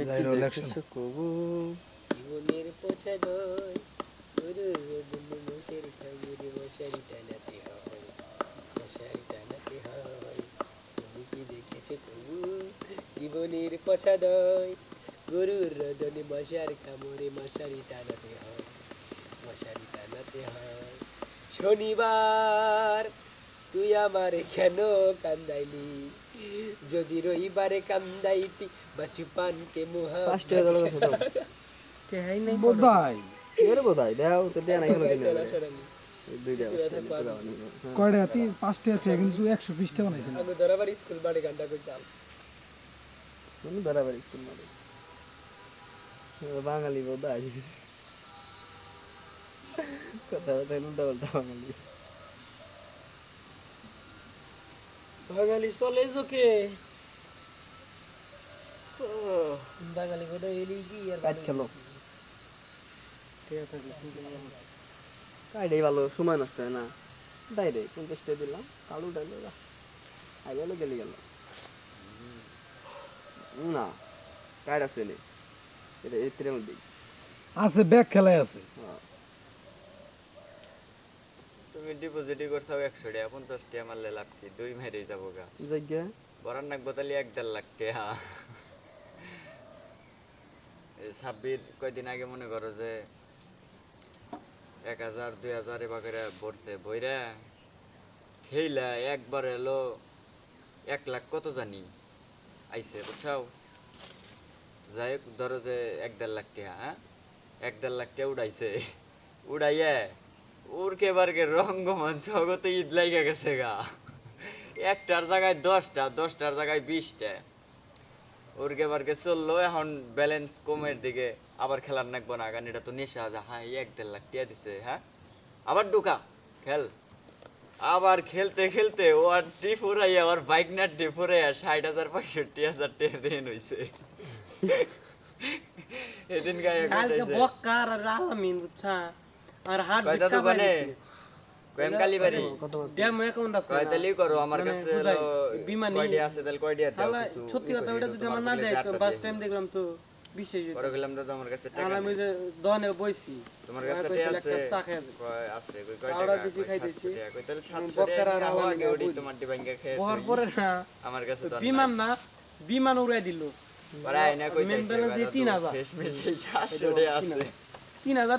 Gyro election জীবনের পোছা দয় গরুর রোদন মশারি খাইয়ে মশারি টানাতে হয় মশারি টানাতে হয় তুমি কি দেখেছো তবু জীবনের পোছা দয় গরুর রোদন মশার কামড়ে মশারি টানাতে হয় মশারি টানাতে হয় শনিবার তুই আমারে কেন কান্দাইলি যদি রবিবারে কান্দাইতি বাচু পানকে মুহা বোধাই কয়টা হাতি 5টা হাতি কিন্তু 120টা বানাইছেন আমি ধরাবার স্কুল বাড়ি গানটা কই চাল বাঙালি বোধাই কথা কথা উল্টা পাল্টা বাঙালি বাঙালি চলে চোখে বাঙালি বোধ এলি কি আর কাজ খেলো কাইডাই ভালো সময় নষ্ট হয় না ডাইরেক্ট 50টা দিলাম কালু ডাইলে আই গেল গেলি গেল না কাইড আছে নি এটা এর মধ্যে আছে ব্যাগ খেলায় আছে তুমি ডিপোজিটই করছাও 100 টাকা 50 টাকা মারলে লাভ কি দুই মেরে যাবো গা জায়গা বরান নাক বতালি 1.5 লাখ টাকা এই সাব্বির কয়দিন আগে মনে করো যে 1000 2000 এ বাগেরা ভরছে বইরা খেইলা একবার এলো 1 লাখ কত জানি আইছে বুঝছাও যাই হোক ধরো যে 1.5 লাখ টাকা হ্যাঁ 1.5 লাখ টাকা উড়াইছে উড়াইয়া উড়কে বারকে রঙ্গমঞ্চ জগতে ঈদ লাইগা গেছে গা একটার জায়গায় 10টা 10টার জায়গায় 20টা উড়কে বারকে চললো এখন ব্যালেন্স কমের দিকে আবার খেলার নাকবো না কারণ এটা তো নেশা যা হ্যাঁ 1.5 লাখ টাকা দিছে হ্যাঁ আবার ঢুকা খেল আবার খেলতে খেলতে ও আর টিফুরাই আবার বাইক না টিফুরাই 60,000 65,000 টাকা দেন হইছে এদিন গায়ে কালকে বক্কার আর আলামিন বুঝছা আর হাট কয়টা বিক্কা দোকানে পাইছে কয়েম কালীবাড়ি ড্যাম অ্যাকাউন্ট আছে কয়তালি করো আমার মানে কাছে বুঝাই, হলো বিমানে কয়ডি আছে তাহলে কয়ডি দাও হালা কিছু সত্যি কথা ওটা যদি আমার না দেয় তো ফার্স্ট টাইম দেখলাম তো বিশেষ পরে গেলাম তো তোমার কাছে টাকা আর আমি নেই। যে দনে বইছি তোমার কাছে কই টাকা তাহলে আছে একটা চা খেয়ে যাই। কয় আছে কই কয় চাউড়া টাকা বেশি কয় খাইতেছি। 700 টাকা কই তাহলে 700 বক্কার টাকা আর খাওয়া আলামিন আগে ওডি বুঝি। তোমার ডিবাঙ্গা খেয়ে বহার তুই। পরে না আমার কাছে তো বিমান না বিমান উড়াই দিল পরে আইনা কই মেন তাইছে ব্যালেন্স দিয়ে 3,000 শেষ মেশে 700 টাকা আছে 3,000